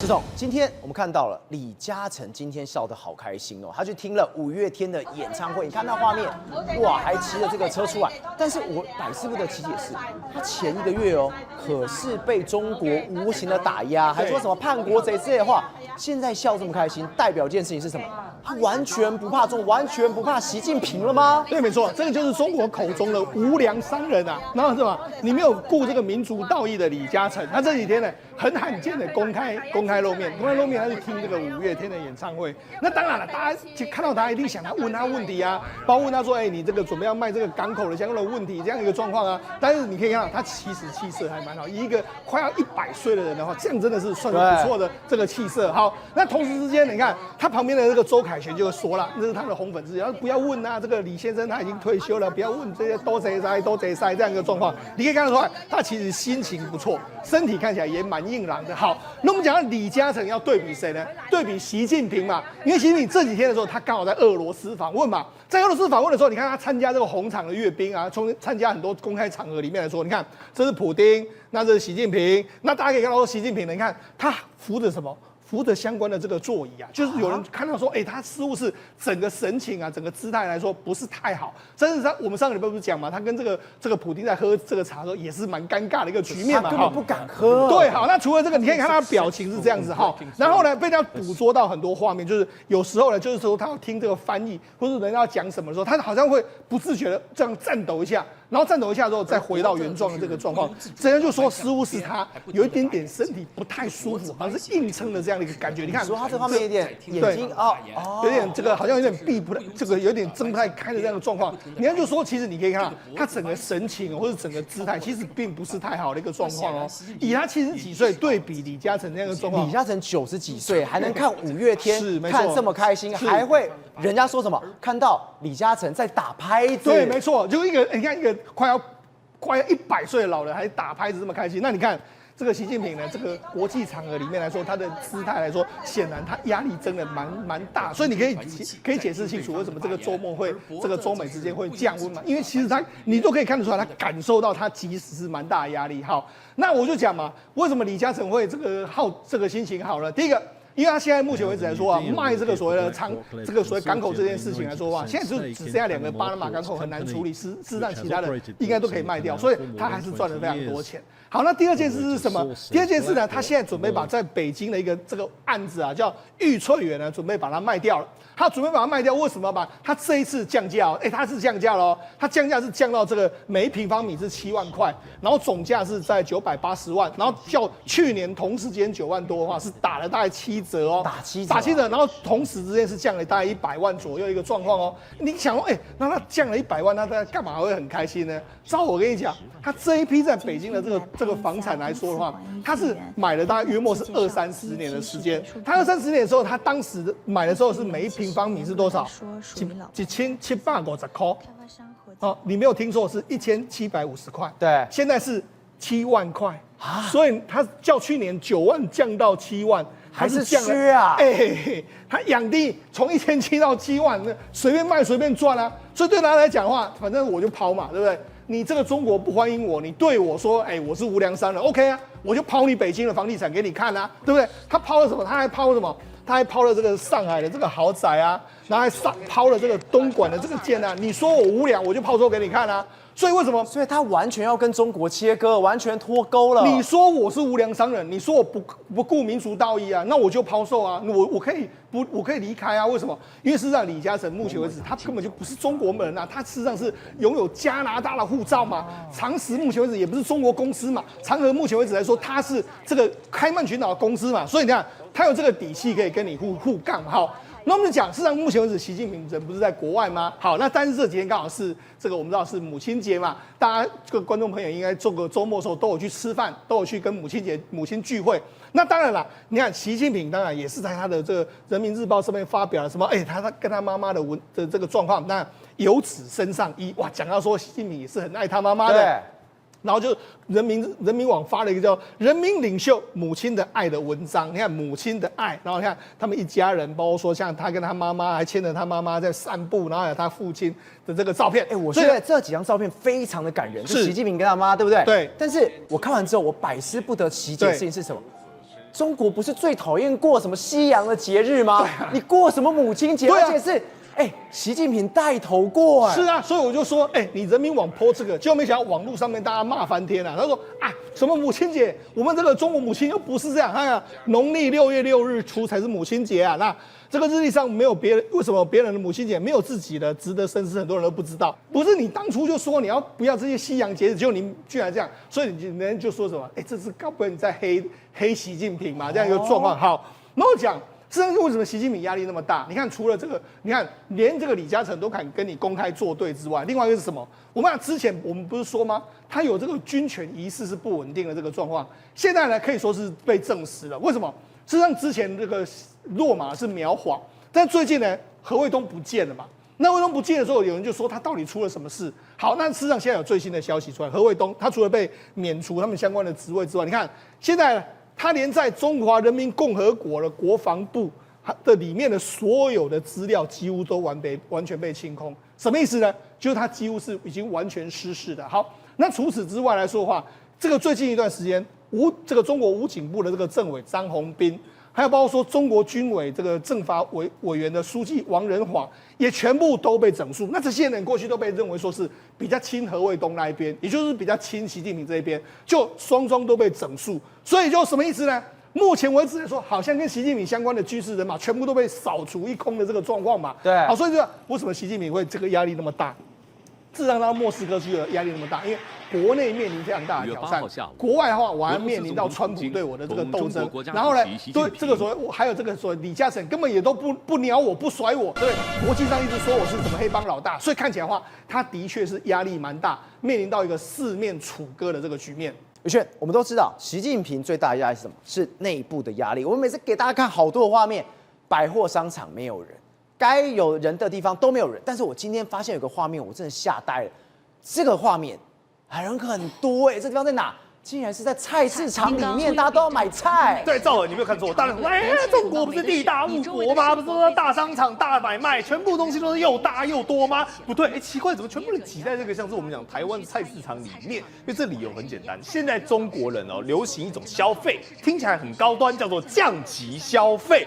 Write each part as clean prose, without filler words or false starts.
石总，今天我们看到了李嘉诚今天笑得好开心哦，他去听了五月天的演唱会，你看那画面，哇，还骑着这个车出来。但是我百思不得其解是，他前一个月哦，可是被中国无情的打压，还说什么叛国贼之类的话，现在笑这么开心，代表一件事情是什么？他完全不怕中，完全不怕习近平了吗？对，没错，这个就是中国口中的无良商人啊。然后是吧？你没有顾这个民族道义的李嘉诚，他这几天呢很罕见的公开露面，他去听这个五月天的演唱会。那当然了，大家就看到他一定想他问他问题啊，包括问他说，哎，你这个准备要卖这个港口的相关的问题，这样一个状况啊。但是你可以看到他其实气色还蛮好，以一个快要100岁的人的话，这样真的是算是不错的这个气色。好，那同时之间，你看他旁边的这个周凯旋就说了，这是他的红粉知己，然后不要问啊，这个李先生他已经退休了，不要问这些都贼塞这样一个状况。你可以看得出来，他其实心情不错，身体看起来也蛮硬朗的。好，那我们讲到李嘉诚要对比谁呢？对比习近平嘛，因为习近平这几天的时候，他刚好在俄罗斯访问嘛，在俄罗斯访问的时候，你看他参加这个红场的阅兵啊，参加很多公开场合里面来说，你看这是普丁，那这是习近平，那大家可以看到说习近平呢，你看他扶着什么？扶着相关的这个座椅啊，就是有人看到说，哎，他似乎是整个神情啊，整个姿态来说不是太好。甚至我们上个礼拜不是讲嘛，他跟这个普丁在喝这个茶的时候，也是蛮尴尬的一个局面嘛，他根本不敢喝。对，好，那除了这个，你可以看他的表情是这样子哈，然后呢，被他捕捉到很多画面，就是有时候呢，就是说他要听这个翻译，或者人家要讲什么的时候，他好像会不自觉的这样颤抖一下。然后颤抖一下之后，再回到原状的这个状况，这人就说似乎是他有一点点身体不太舒服，好像是硬撑的这样的一个感觉。你看，说他这方面有点眼睛有点这个好像有点闭不太，这个有点睁不太开的这样的状况。你看就说，其实你可以看到他整个神情或者整个姿态，其实并不是太好的一个状况哦。以他70几岁对比李嘉诚那样的状况，李嘉诚90几岁还能看五月天，是没错，看这么开心，还会人家说什么？看到李嘉诚在打拍子，对，没错，就一个你看一个快要100岁的老人还打拍子这么开心，那你看这个习近平呢，这个国际场合里面来说，他的姿态来说，显然他压力真的蛮大，所以你可以解释清楚为什么这个周末会这个中美之间会降温嘛？因为其实你都可以看得出来，他感受到他其实是蛮大的压力。好，那我就讲嘛，为什么李嘉诚会这个心情好了？第一个。因为他现在目前为止来说啊，卖这个所谓的这个所谓港口这件事情来说啊，现在就只剩下2个巴拿马港口很难处理，事实上其他的应该都可以卖掉，所以他还是赚了非常多钱。好，那第二件事是什么？第二件事呢，他现在准备把在北京的一个这个案子啊，叫玉翠园呢，准备把它卖掉了。他准备把它卖掉，为什么把他这一次降价？他是降价了，他降价是降到这个每1平方米是7万块，然后总价是在980万，然后较去年同时间9万多的话，是打了大概7折哦，打7折，然后同时之间是降了大概100万左右一个状况哦。你想说，那他降了100万，那他干嘛会很开心呢？照我跟你讲，他这一批在北京的这个房产来说的话，他是买了大概约莫是20-30年的时间。他20-30年的时候，他当时买的时候是每1平方米是多少？1750块。哦，你没有听错，是1750块。对，现在是7万块啊，所以他较去年9万降到7万。还是削啊！他养地从1700到7万，随便卖随便赚啊！所以对他来讲的话，反正我就抛嘛，对不对？你这个中国不欢迎我，你对我说，我是无良商人 ，OK 啊，我就抛你北京的房地产给你看啊，对不对？他抛了什么？他还抛什么？他还抛了这个上海的这个豪宅啊，然后还抛了这个东莞的这个建啊。你说我无良，我就抛售给你看啊。所以为什么？所以他完全要跟中国切割，完全脱钩了。你说我是无良商人，你说我不顾民族道义啊，那我就抛售啊，我可以离开啊？为什么？因为事实上李嘉诚目前为止他根本就不是中国人啊，他事实上是拥有加拿大的护照嘛。长实目前为止也不是中国公司嘛，长和目前为止来说他是这个开曼群岛的公司嘛，所以你看他有这个底气可以跟你互干嘛。好。那我们就讲，事实上目前为止，习近平人不是在国外吗？好，那但是这几天刚好是这个我们知道是母亲节嘛，大家这个观众朋友应该这个周末的时候都有去吃饭，都有去跟母亲聚会。那当然了，你看习近平当然也是在他的这个人民日报上面发表了什么？他跟他妈妈的这个状况，那由此升上一哇，讲到说习近平也是很爱他妈妈的。对。然后就人民网发了一个叫“人民领袖母亲的爱”的文章，你看母亲的爱，然后你看他们一家人，包括说像他跟他妈妈，还牵着他妈妈在散步，然后还有他父亲的这个照片。我觉得这几张照片非常的感人，是习近平跟他妈，对不对？对。但是我看完之后，我百思不得其解的事情是什么？中国不是最讨厌过什么西洋的节日吗？你过什么母亲节？而且是习近平带头过是啊，所以我就说，你人民网 po 这个，结果没想到网络上面大家骂翻天了。他说啊，什么母亲节，我们这个中国母亲又不是这样，看农历6月6日出才是母亲节啊。那这个日历上没有别人，为什么别人的母亲节没有自己的，值得深思，很多人都不知道。不是你当初就说你要不要这些西洋节日，结果你居然这样，所以人就说什么，这是该不会你在黑习近平嘛？这样一个状况。好，然后讲。实际上，为什么习近平压力那么大？你看，除了这个，你看连这个李嘉诚都敢跟你公开作对之外，另外一个是什么？我们之前我们不是说吗？他有这个军权疑似是不稳定的这个状况，现在呢可以说是被证实了。为什么？事实上之前这个落马是苗晃，但最近呢何卫东不见了嘛？那何卫东不见的时候，有人就说他到底出了什么事？好，那事实上现在有最新的消息出来，何卫东他除了被免除他们相关的职位之外，你看现在。他连在中华人民共和国的国防部的里面的所有的资料几乎都完全被清空，什么意思呢？就是他几乎是已经完全失势的。好，那除此之外来说的话，这个最近一段时间，这个中国武警部的这个政委张宏斌，还有包括说中国军委这个政法委员的书记王仁晃，也全部都被整肃。那这些人过去都被认为说是比较亲何卫东那一边，也就是比较亲习近平这一边，就双都被整肃。所以就什么意思呢？目前为止来说，好像跟习近平相关的军事人马全部都被扫除一空的这个状况嘛。对。好，所以为什么习近平会这个压力那么大？自然到莫斯科去的压力那么大，因为国内面临非常大的挑战，国外的话我还面临到川普对我的这个斗争，然后呢，对这个所谓还有这个所谓李嘉诚根本也都不鸟我，不甩我，对，国际上一直说我是什么黑帮老大，所以看起来的话，他的确是压力蛮大，面临到一个四面楚歌的这个局面。宇轩，我们都知道，习近平最大的压力是什么？是内部的压力。我们每次给大家看好多的画面，百货商场没有人，该有人的地方都没有人。但是我今天发现有个画面，我真的吓呆了。这个画面人很多这地方在哪？竟然是在菜市场里面，大家都要买菜。对，赵尔，你没有看错，当然，中国不是地大物博吗？不是说大商场、大买卖，全部东西都是又大又多吗？不对，奇怪，怎么全部人挤在这个像是我们讲台湾菜市场里面？因为这理由很简单，现在中国人流行一种消费，听起来很高端，叫做降级消费。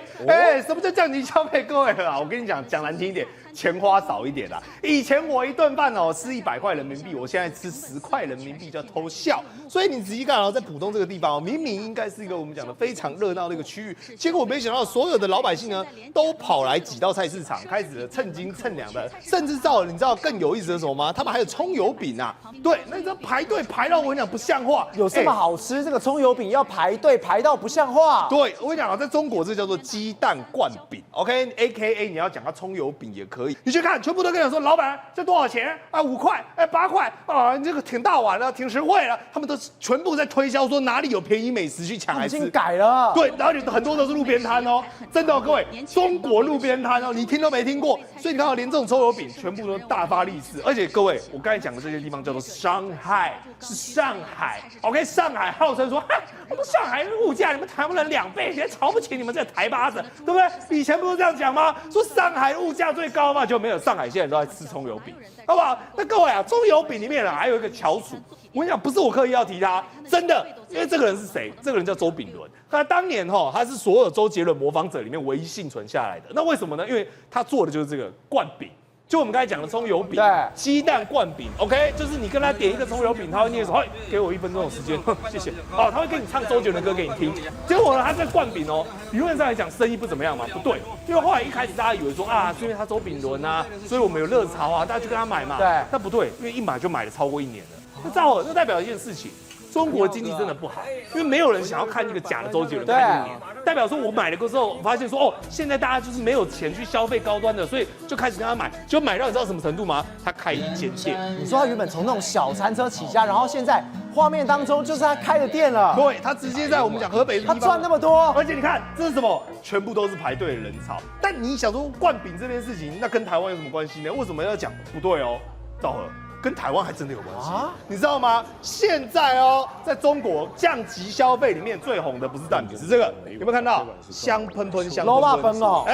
什么叫降级消费？各位啊，我跟你讲难听一点。钱花少一点啦。以前我一顿饭吃100块人民币，我现在吃10块人民币叫偷笑。所以你仔细看在浦东这个地方明明应该是一个我们讲的非常热闹的一个区域，结果我没想到所有的老百姓呢都跑来挤到菜市场，开始蹭斤蹭两的，甚至你知道更有意思的是什么吗？他们还有葱油饼啊，对，那你知道排队排到我跟你讲不像话，有这么好吃？这个葱油饼要排队排到不像话。对，我跟你讲在中国这叫做鸡蛋灌饼 ，OK，AKA 你要讲它葱油饼也可以。你去看，全部都跟你说，老板这多少钱啊？5块，8块啊，你这个挺大碗了，挺实惠了。他们都全部在推销说哪里有便宜美食去抢来吃。已经改了。对，然后很多都是路边摊真的各位，中国路边摊你听都没听过。所以你看到连这种葱油饼全部都大发利市，而且各位，我刚才讲的这些地方叫做上海，是上海 ，OK， 上海号称说，我们上海物价你们台湾人2倍，现在瞧不起你们这台巴子，对不对？以前不是这样讲吗？说上海物价最高嘛，就没有上海现在都在吃葱油饼，好不好？那各位啊，葱油饼里面还有一个翘楚，我跟你讲，不是我刻意要提他，真的，因为这个人是谁？这个人叫周炳伦，他当年他是所有周杰伦模仿者里面唯一幸存下来的。那为什么呢？因为他做的就是这个灌饼。就我们刚才讲的葱油饼，对，鸡蛋灌饼 ，OK， 就是你跟他点一个葱油饼，他会念说，给我1分钟的时间，谢谢。他会跟你唱周杰伦的歌给你听。结果呢，他这灌饼理论上来讲生意不怎么样嘛，不对，因为后来一开始大家以为说是因为他周炳伦啊，所以我们有热潮啊，大家去跟他买嘛。对，那不对，因为一买就买了超过1年了。那代表一件事情。中国经济真的不好，因为没有人想要看一个假的周杰伦看1年，代表说我买了之后，我发现说现在大家就是没有钱去消费高端的，所以就开始跟他买，就买到你知道什么程度吗？他开1间店。你说他原本从那种小餐车起家，然后现在画面当中就是他开的店了。对，他直接在我们讲河北的地方，他赚那么多，而且你看这是什么？全部都是排队的人潮。但你想说灌饼这件事情，那跟台湾有什么关系呢？为什么要讲不对赵和？跟台湾还真的有关系，你知道吗？现在哦，在中国降级消费里面最红的不是蛋饼，是这个，有没有看到？香喷喷香卤肉饭哦，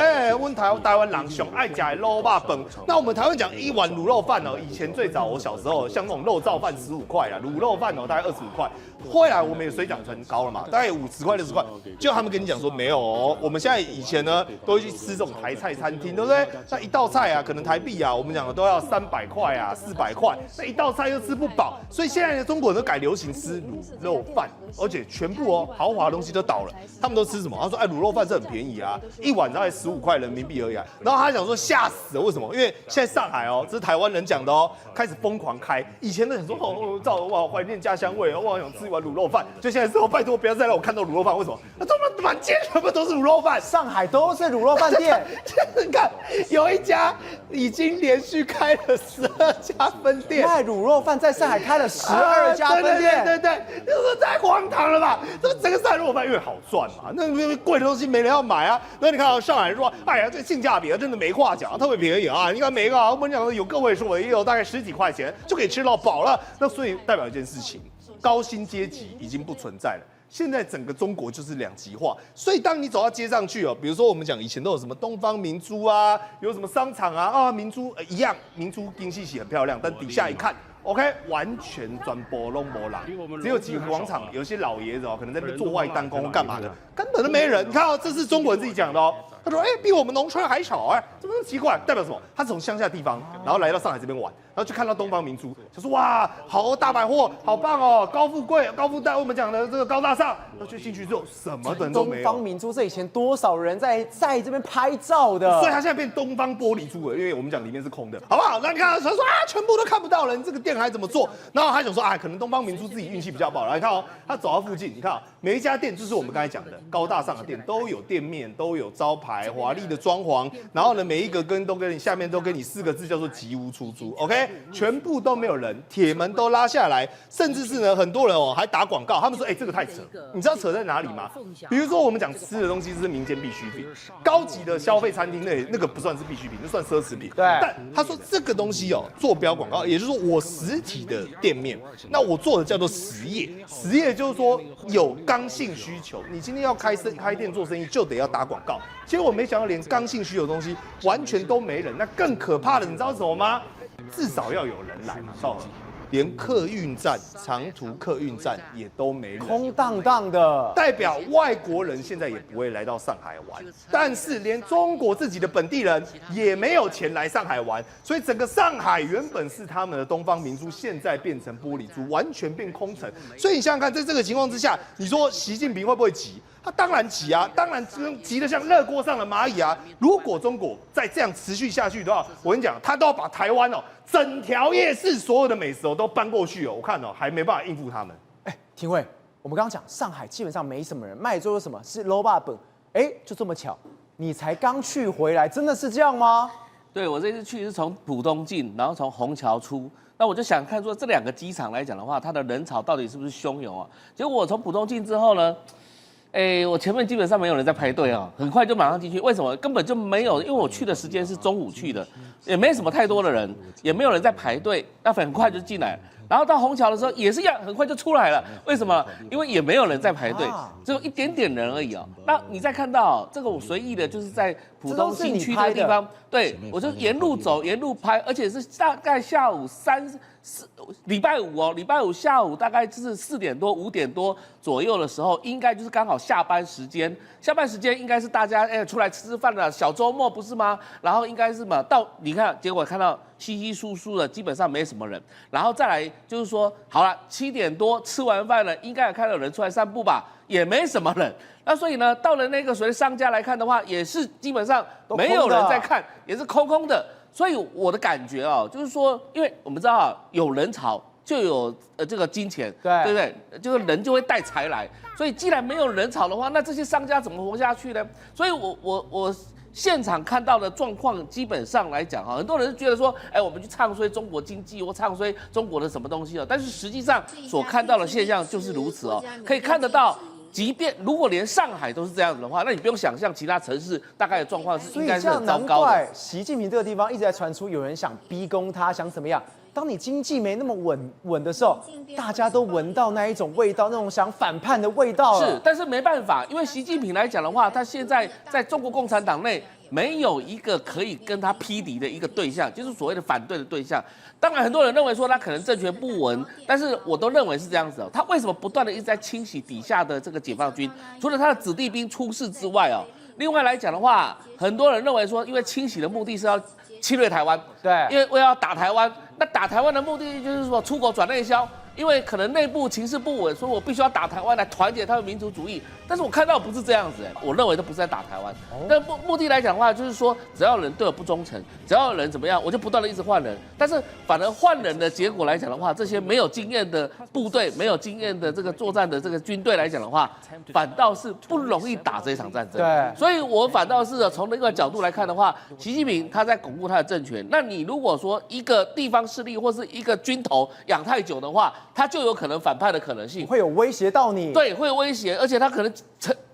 问台湾人熊爱讲卤肉饭。那我们台湾讲一碗卤肉饭哦，以前最早我小时候像那种肉燥饭15块啊，卤肉饭哦大概25块。后来我们也水涨船高了嘛，大概50块60块，就他们跟你讲说没有哦，我们现在以前呢都会去吃这种台菜餐厅，对不对？那一道菜啊，可能台币啊，我们讲的都要300块啊400块，那一道菜又吃不饱，所以现在的中国人都改流行吃卤肉饭，而且全部哦豪华的东西都倒了，他们都吃什么？他说卤肉饭是很便宜啊，一碗大概15块人民币而已啊。然后他讲说吓死了，为什么？因为现在上海哦，这是台湾人讲的哦，开始疯狂开，以前的人说哇怀念家乡味，哇想吃一碗卤肉饭，就现在说拜托不要再让我看到卤肉饭，为什么？那他们满街全部都是卤肉饭，上海都是卤肉饭店。你看有一家已经连续开了12家分店，卖卤肉饭在上海开了12家分店，对，这个太荒唐了吧？这整个上海卤肉饭因为好赚嘛，那贵的东西没人要买啊。那你看到上海人说，哎呀，这性价比真的没话讲，特别便宜啊！你看每个我们讲的有个位数的，也有大概10几块钱就可以吃到饱了。那所以代表一件事情，高薪阶级已经不存在了。现在整个中国就是两极化，所以当你走到街上去哦，比如说我们讲以前都有什么东方明珠啊，有什么商场啊，明珠一样，明珠金细细很漂亮，但底下一看 ，OK， 完全转波拢没人，只有几个广场，有些老爷子哦，可能在那边做外单工干嘛的，根本都没人。你看哦，这是中国人自己讲的哦。他说：“比我们农村还少哎，这么奇怪，代表什么？他是从乡下地方，然后来到上海这边玩，然后就看到东方明珠，就说哇，好大百货，好棒哦，高富贵、高富大，我们讲的这个高大上。然后就进去之后，什么人都没有。东方明珠这以前多少人在这边拍照的，所以他现在变东方玻璃珠了，因为我们讲里面是空的，好不好？那你看他说全部都看不到人，这个店还怎么做？然后他想说可能东方明珠自己运气比较不好。来看哦，他走到附近，你看哦，每一家店就是我们刚才讲的高大上的店，都有店面，都有招牌，华丽的装潢，然后呢，每一个都跟你下面都跟你4个字叫做吉屋出租 ，OK， 全部都没有人，铁门都拉下来，甚至是呢，很多人哦还打广告，他们说这个太扯，你知道扯在哪里吗？比如说我们讲吃的东西是民间必需品，高级的消费餐厅那个不算是必需品，那算奢侈品。对，但他说这个东西哦做标广告，也就是说我实体的店面，那我做的叫做实业，实业就是说有刚性需求，你今天要开店做生意就得要打广告。结果我没想到连刚性需求的东西完全都没人，那更可怕的你知道是什么吗？至少要有人来嘛，到了连客运站、长途客运站也都没人，空荡荡的，代表外国人现在也不会来到上海玩，但是连中国自己的本地人也没有钱来上海玩，所以整个上海原本是他们的东方明珠，现在变成玻璃珠，完全变空城。所以你想想看，在这个情况之下，你说习近平会不会急？他当然急啊，当然急得像热锅上的蚂蚁啊！如果中国再这样持续下去的话，我跟你讲，他都要把台湾整条夜市所有的美食都搬过去我看还没办法应付他们。廷慧，我们刚刚讲上海基本上没什么人，卖桌有什么是肉霸本，就这么巧，你才刚去回来，真的是这样吗？对，我这次去是从浦东进，然后从虹桥出。那我就想看说这2个机场来讲的话，它的人潮到底是不是汹涌啊？结果我从浦东进之后呢，我前面基本上没有人在排队很快就马上进去。为什么？根本就没有，因为我去的时间是中午去的，也没什么太多的人，也没有人在排队，那很快就进来。然后到虹桥的时候也是一样，很快就出来了。为什么？因为也没有人在排队，只有一点点人而已那你再看到这个，我随意的就是在浦东新区的地方，对我就沿路走，沿路拍，而且是大概下午礼拜五下午大概就是4点多5点多左右的时候，应该就是刚好下班时间。下班时间应该是大家出来吃饭了，小周末不是吗？然后应该是嘛，到你看结果看到稀稀疏疏的，基本上没什么人。然后再来就是说，好了，7点多吃完饭了，应该也看到有人出来散步吧，也没什么人。那所以呢，到了那个所谓商家来看的话，也是基本上没有人在看，也是空空的。所以我的感觉就是说，因为我们知道有人潮就有这个金钱，对不对？这个人就会带财来。所以既然没有人潮的话，那这些商家怎么活下去呢？所以我现场看到的状况，基本上来讲很多人觉得说，我们去唱衰中国经济或唱衰中国的什么东西但是实际上所看到的现象就是如此可以看得到。即便如果连上海都是这样子的话，那你不用想象其他城市大概的状况是应该是很糟糕的。难怪习近平这个地方一直在传出有人想逼宫他，想怎么样。当你经济没那么稳的时候，大家都闻到那一种味道，那种想反叛的味道了。是，但是没办法，因为习近平来讲的话，他现在在中国共产党内没有一个可以跟他匹敌的一个对象，就是所谓的反对的对象。当然，很多人认为说他可能政权不稳，但是我都认为是这样子哦。他为什么不断的一直在清洗底下的这个解放军？除了他的子弟兵出事之外哦，另外来讲的话，很多人认为说，因为清洗的目的是要侵略台湾，对，因为要打台湾。那打台湾的目的就是说出口转内销。因为可能内部情势不稳，所以我必须要打台湾来团结他们民族主义。但是我看到不是这样子，我认为都不是在打台湾。那目的来讲的话，就是说只要人对我不忠诚，只要有人怎么样，我就不断的一直换人。但是反而换人的结果来讲的话，这些没有经验的部队、没有经验的这个作战的这个军队来讲的话，反倒是不容易打这一场战争。对，所以我反倒是从另一个角度来看的话，习近平他在巩固他的政权。那你如果说一个地方势力或是一个军头养太久的话，他就有可能反叛的可能性，会有威胁到你。对，会有威胁，而且他可能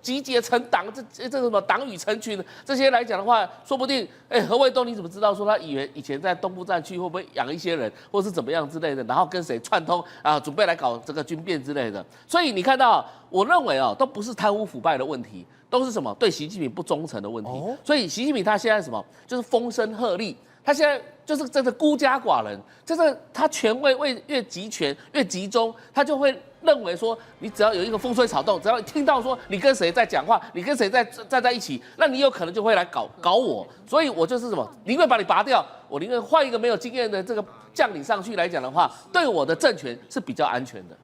集结成党，这什么党羽成群这些来讲的话，说不定，何卫东你怎么知道说他以前在东部战区会不会养一些人，或是怎么样之类的，然后跟谁串通啊，准备来搞这个军变之类的。所以你看到，我认为都不是贪污腐败的问题，都是什么对习近平不忠诚的问题。所以习近平他现在什么，就是风声鹤唳。他现在就是真的孤家寡人，就是他权位越集权越集中，他就会认为说，你只要有一个风吹草动，只要听到说你跟谁在讲话，你跟谁站在一起，那你有可能就会来搞我。所以我就是什么，宁愿把你拔掉，我宁愿换一个没有经验的这个将领上去来讲的话，对我的政权是比较安全的。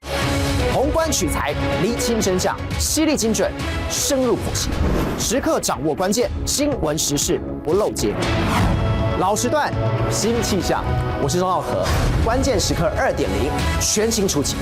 宏观取材，厘清真相，犀利精准，深入剖析，时刻掌握关键，新闻时事不漏接。老时段，新气象，我是钟浩和，关键时刻2.0全新出击。